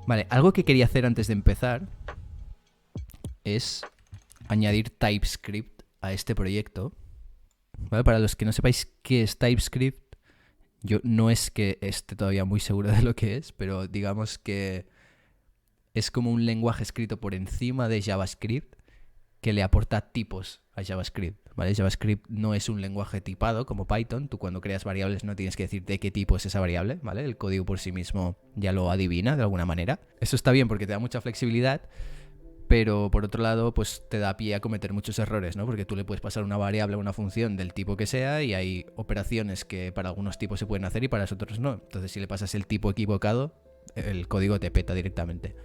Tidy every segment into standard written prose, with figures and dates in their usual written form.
Vale, algo que quería hacer antes de empezar es añadir TypeScript a este proyecto. ¿Vale? Para los que no sepáis qué es TypeScript, yo no es que esté todavía muy seguro de lo que es, pero digamos que es como un lenguaje escrito por encima de JavaScript que le aporta tipos a JavaScript, ¿vale? JavaScript no es un lenguaje tipado como Python. Tú cuando creas variables no tienes que decir de qué tipo es esa variable, ¿vale? El código por sí mismo ya lo adivina de alguna manera. Eso está bien porque te da mucha flexibilidad, pero por otro lado, pues te da pie a cometer muchos errores, ¿no? Porque tú le puedes pasar una variable a una función del tipo que sea y hay operaciones que para algunos tipos se pueden hacer y para otros no. Entonces, si le pasas el tipo equivocado, el código te peta directamente.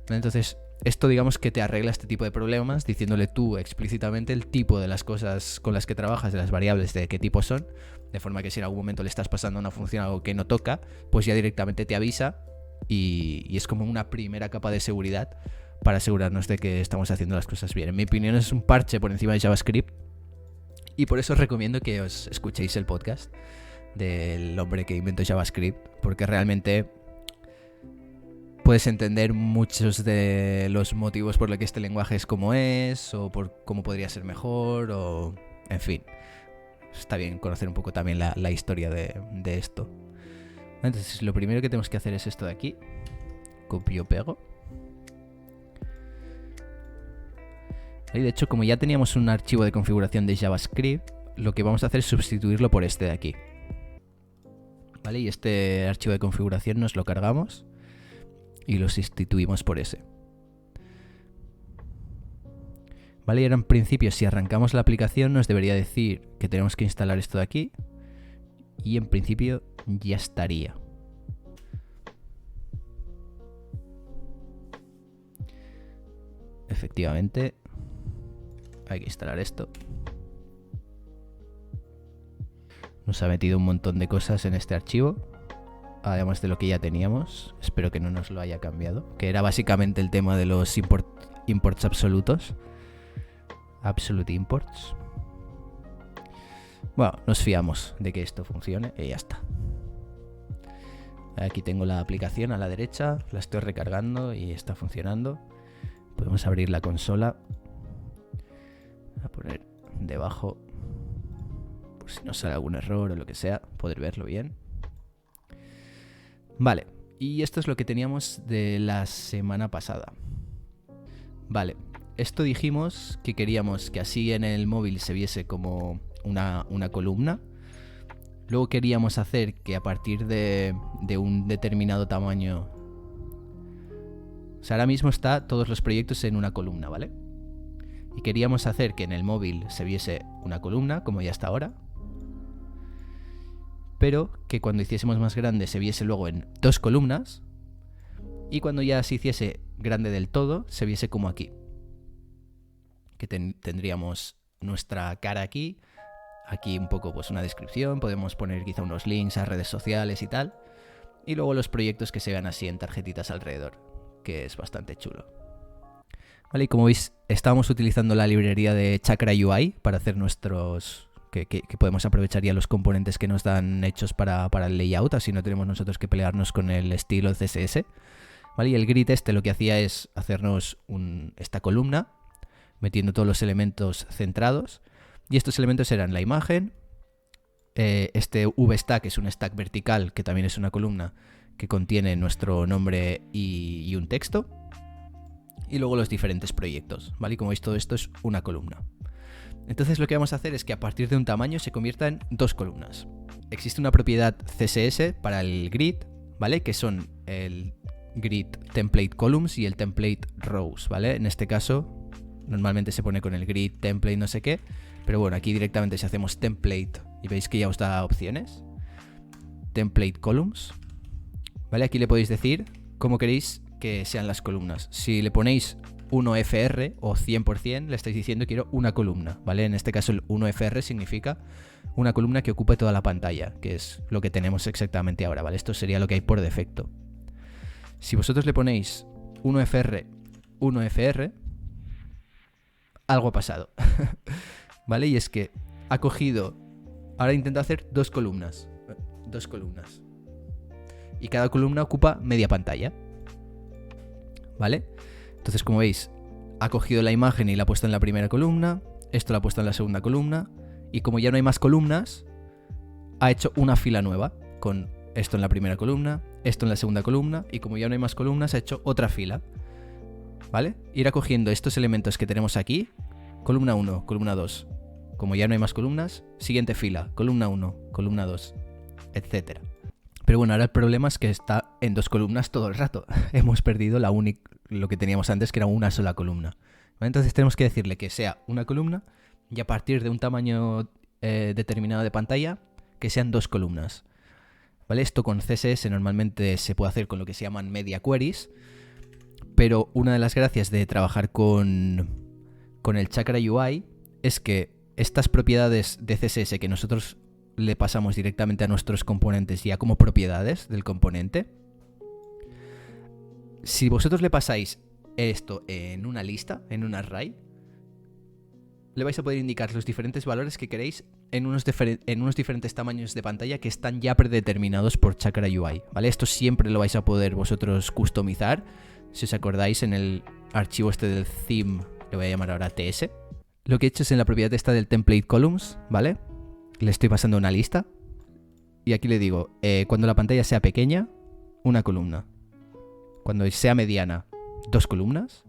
Entonces, esto digamos que te arregla este tipo de problemas diciéndole tú explícitamente el tipo de las cosas con las que trabajas, de las variables, de qué tipo son, de forma que si en algún momento le estás pasando a una función algo que no toca, pues ya directamente te avisa y es como una primera capa de seguridad para asegurarnos de que estamos haciendo las cosas bien. En mi opinión es un parche por encima de JavaScript y por eso os recomiendo que os escuchéis el podcast del hombre que inventó JavaScript, porque realmente puedes entender muchos de los motivos por los que este lenguaje es como es, o por cómo podría ser mejor, o en fin. Está bien conocer un poco también la historia de esto. Entonces, lo primero que tenemos que hacer es esto de aquí. Copio, pego. Y de hecho, como ya teníamos un archivo de configuración de JavaScript, lo que vamos a hacer es sustituirlo por este de aquí. ¿Vale? Y este archivo de configuración nos lo cargamos y lo sustituimos por ese. Vale, y ahora en principio si arrancamos la aplicación nos debería decir que tenemos que instalar esto de aquí y en principio ya estaría. Efectivamente, hay que instalar esto. Nos ha metido un montón de cosas en este archivo, además de lo que ya teníamos. Espero que no nos lo haya cambiado, que era básicamente el tema de los imports absolutos. Absolute imports. Bueno, nos fiamos de que esto funcione y ya está. Aquí tengo la aplicación a la derecha, la estoy recargando y está funcionando. Podemos abrir la consola. Voy a poner debajo, por si nos sale algún error o lo que sea, poder verlo bien. Vale, y esto es lo que teníamos de la semana pasada. Vale, esto dijimos que queríamos que así en el móvil se viese como una columna. Luego queríamos hacer que a partir de un determinado tamaño... O sea, ahora mismo está todos los proyectos en una columna, ¿vale? Y queríamos hacer que en el móvil se viese una columna, como ya está ahora, pero que cuando hiciésemos más grande se viese luego en dos columnas, y cuando ya se hiciese grande del todo, se viese como aquí. Que tendríamos nuestra cara aquí, aquí un poco pues una descripción, podemos poner quizá unos links a redes sociales y tal, y luego los proyectos que se vean así en tarjetitas alrededor, que es bastante chulo. Vale, y como veis, estábamos utilizando la librería de Chakra UI para hacer nuestros... Que podemos aprovechar ya los componentes que nos dan hechos para el layout, así no tenemos nosotros que pelearnos con el estilo CSS. Vale, y el grid este lo que hacía es hacernos esta columna, metiendo todos los elementos centrados, y estos elementos eran la imagen, este VStack es un stack vertical que también es una columna que contiene nuestro nombre y un texto, y luego los diferentes proyectos, ¿vale? Y como veis todo esto es una columna. Entonces lo que vamos a hacer es que a partir de un tamaño se convierta en dos columnas. Existe una propiedad CSS para el grid, ¿vale? Que son el grid template columns y el template rows, ¿vale? En este caso normalmente se pone con el grid template no sé qué, pero bueno, aquí directamente si hacemos template y veis que ya os da opciones, template columns, ¿vale? Aquí le podéis decir cómo queréis que sean las columnas. Si le ponéis 1FR o 100%, le estáis diciendo quiero una columna, ¿vale? En este caso el 1FR significa una columna que ocupe toda la pantalla, que es lo que tenemos exactamente ahora, ¿vale? Esto sería lo que hay por defecto. Si vosotros le ponéis 1FR, 1FR, algo ha pasado, ¿vale? Y es que ha cogido, ahora intenta hacer dos columnas, y cada columna ocupa media pantalla. ¿vale? Entonces, como veis, ha cogido la imagen y la ha puesto en la primera columna, esto lo ha puesto en la segunda columna, y como ya no hay más columnas, ha hecho una fila nueva con esto en la primera columna, esto en la segunda columna, y como ya no hay más columnas, ha hecho otra fila, ¿vale? Irá cogiendo estos elementos que tenemos aquí, columna 1, columna 2. Como ya no hay más columnas, siguiente fila, columna 1, columna 2, etc. Pero bueno, ahora el problema es que está en 2 columnas todo el rato. Hemos perdido lo que teníamos antes, que era una sola columna. ¿Vale? Entonces tenemos que decirle que sea una columna y a partir de un tamaño determinado de pantalla, que sean 2 columnas. ¿Vale? Esto con CSS normalmente se puede hacer con lo que se llaman media queries, pero una de las gracias de trabajar con el Chakra UI es que estas propiedades de CSS que nosotros le pasamos directamente a nuestros componentes ya como propiedades del componente, si vosotros le pasáis esto en una lista, en un array, le vais a poder indicar los diferentes valores que queréis en unos diferentes tamaños de pantalla que están ya predeterminados por Chakra UI, ¿vale? Esto siempre lo vais a poder vosotros customizar. Si os acordáis, en el archivo este del theme, le voy a llamar ahora TS. Lo que he hecho es en la propiedad esta del template columns, ¿vale? Le estoy pasando una lista y aquí le digo, cuando la pantalla sea pequeña, una columna. Cuando sea mediana, 2 columnas,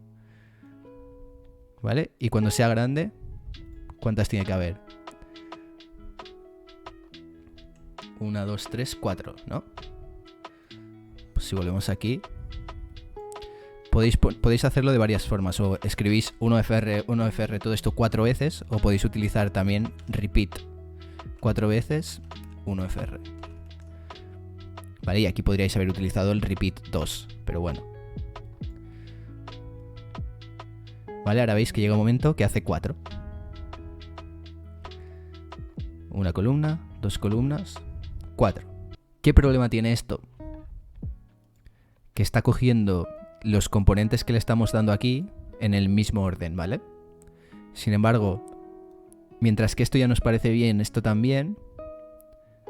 ¿vale? Y cuando sea grande, ¿cuántas tiene que haber? 1, 2, 3, 4, ¿no? Pues si volvemos aquí, podéis hacerlo de varias formas. O escribís 1fr, todo esto 4 veces, o podéis utilizar también repeat 4 veces 1fr. Vale, y aquí podríais haber utilizado el repeat 2, pero bueno. Vale, ahora veis que llega un momento que hace 4. Una columna, 2 columnas, 4. ¿Qué problema tiene esto? Que está cogiendo los componentes que le estamos dando aquí en el mismo orden, ¿vale? Sin embargo, mientras que esto ya nos parece bien, esto también,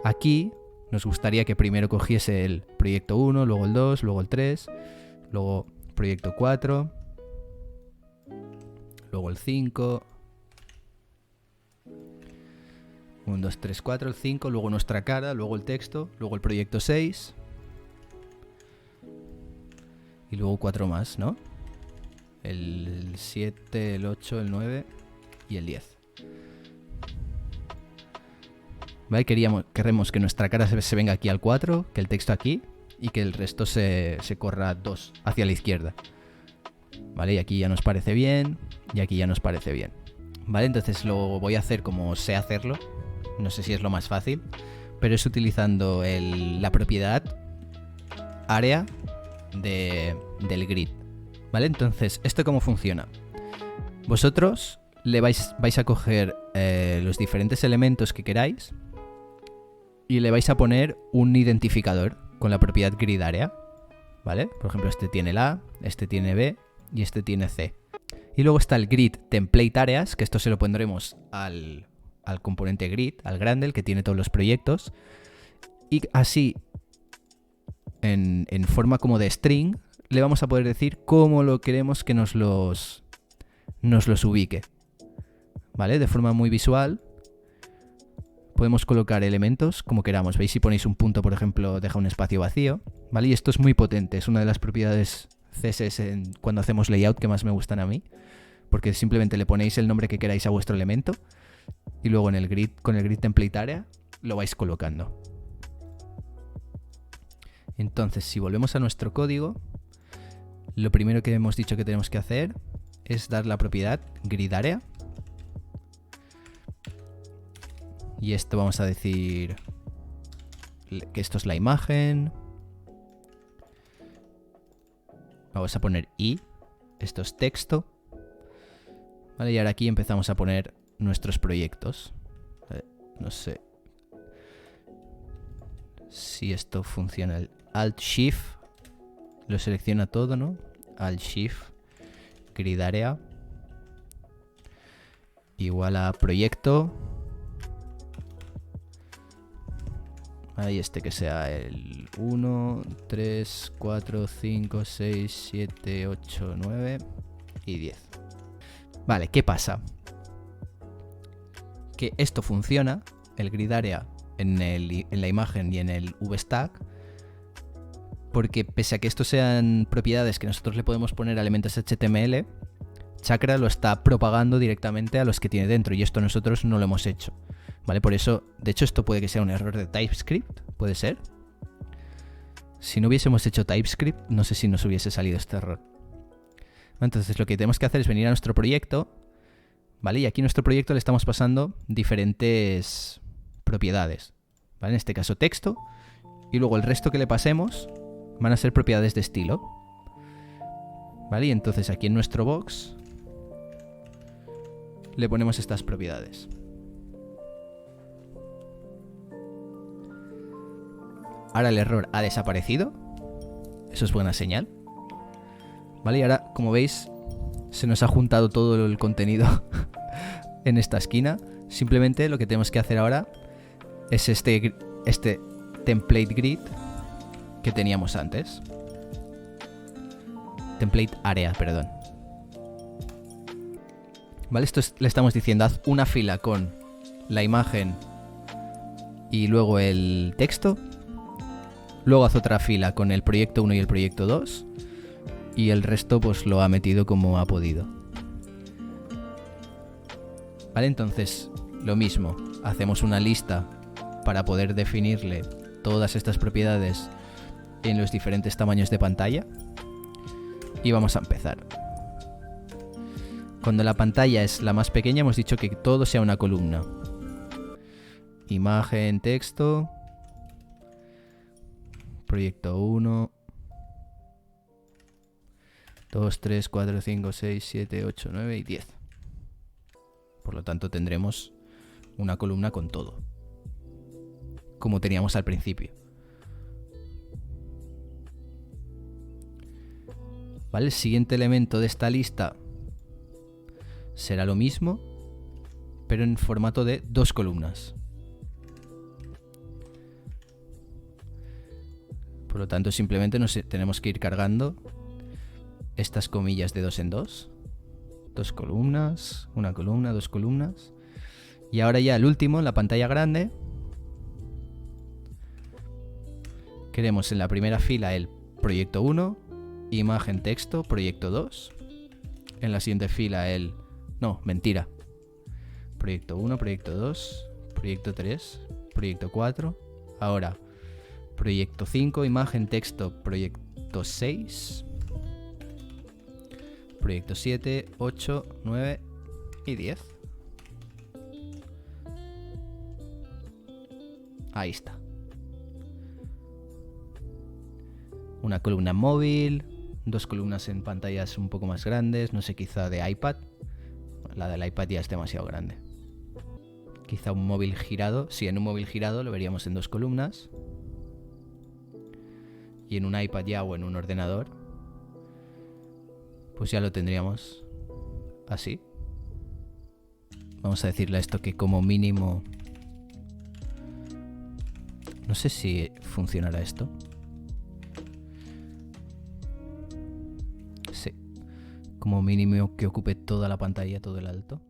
aquí nos gustaría que primero cogiese el proyecto 1, luego el 2, luego el 3, luego proyecto 4, luego el 5, 1, 2, 3, 4, el 5, luego nuestra cara, luego el texto, luego el proyecto 6 y luego 4 más, ¿no? El 7, el 8, el 9 y el 10. ¿Vale? Queremos que nuestra cara se venga aquí al 4, que el texto aquí y que el resto se corra 2 hacia la izquierda. ¿Vale? Y aquí ya nos parece bien y aquí ya nos parece bien. ¿Vale? Entonces lo voy a hacer como sé hacerlo. No sé si es lo más fácil, pero es utilizando la propiedad área del grid. ¿Vale? Entonces, ¿esto cómo funciona? Vosotros vais a coger los diferentes elementos que queráis y le vais a poner un identificador con la propiedad grid area, ¿vale? Por ejemplo, este tiene el A, este tiene B y este tiene C. Y luego está el grid template areas, que esto se lo pondremos al componente grid, al grande, el que tiene todos los proyectos. Y así, en forma como de string, le vamos a poder decir cómo lo queremos que nos los ubique, ¿vale? De forma muy visual. Podemos colocar elementos como queramos. ¿Veis? Si ponéis un punto, por ejemplo, deja un espacio vacío, ¿vale? Y esto es muy potente. Es una de las propiedades CSS cuando hacemos layout que más me gustan a mí. Porque simplemente le ponéis el nombre que queráis a vuestro elemento y luego en el grid, con el grid template area, lo vais colocando. Entonces, si volvemos a nuestro código, lo primero que hemos dicho que tenemos que hacer es dar la propiedad grid area. Y esto vamos a decir que esto es la imagen. Vamos a poner i. Esto es texto. Vale, y ahora aquí empezamos a poner nuestros proyectos. No sé si esto funciona. El Alt-Shift lo selecciona todo, ¿no? Alt-Shift, grid area, igual a proyecto. Ahí que sea el 1, 3, 4, 5, 6, 7, 8, 9 y 10. Vale, ¿qué pasa? Que esto funciona, el grid area en la imagen y en el VStack, porque pese a que estos sean propiedades que nosotros le podemos poner a elementos HTML, Chakra lo está propagando directamente a los que tiene dentro, y esto nosotros no lo hemos hecho. ¿Vale? Por eso, de hecho, esto puede que sea un error de TypeScript, puede ser. Si no hubiésemos hecho TypeScript, no sé si nos hubiese salido este error. Entonces lo que tenemos que hacer es venir a nuestro proyecto, ¿vale? Y aquí en nuestro proyecto le estamos pasando diferentes propiedades, ¿vale? En este caso texto, y luego el resto que le pasemos van a ser propiedades de estilo, ¿vale? Y entonces aquí en nuestro box le ponemos estas propiedades. Ahora el error ha desaparecido, eso es buena señal, ¿vale? Y ahora, como veis, se nos ha juntado todo el contenido en esta esquina. Simplemente lo que tenemos que hacer ahora es este template grid que teníamos antes. Template area, perdón. Vale, esto le estamos diciendo, haz una fila con la imagen y luego el texto. Luego haz otra fila con el proyecto 1 y el proyecto 2. Y el resto pues lo ha metido como ha podido. Vale, entonces lo mismo. Hacemos una lista para poder definirle todas estas propiedades en los diferentes tamaños de pantalla. Y vamos a empezar. Cuando la pantalla es la más pequeña hemos dicho que todo sea una columna. Imagen, texto, proyecto 1, 2, 3, 4, 5, 6, 7, 8, 9 y 10. Por lo tanto tendremos una columna con todo, como teníamos al principio. ¿Vale? El siguiente elemento de esta lista será lo mismo, pero en formato de 2 columnas. Por lo tanto, simplemente tenemos que ir cargando estas comillas de 2 en 2. 2 columnas, una columna, 2 columnas. Y ahora ya el último, en la pantalla grande, queremos en la primera fila el proyecto 1, imagen, texto, proyecto 2. En la siguiente fila el... No, mentira. Proyecto 1, proyecto 2, proyecto 3, proyecto 4. Ahora, proyecto 5, imagen, texto, proyecto 6. Proyecto 7, 8, 9 y 10. Ahí está. Una columna móvil, 2 columnas en pantallas un poco más grandes, no sé, quizá de iPad. La del iPad ya es demasiado grande. Quizá un móvil girado. Sí, en un móvil girado lo veríamos en 2 columnas. Y en un iPad ya o en un ordenador, pues ya lo tendríamos así. Vamos a decirle a esto que como mínimo... No sé si funcionará esto. Sí. Como mínimo que ocupe toda la pantalla, todo el alto.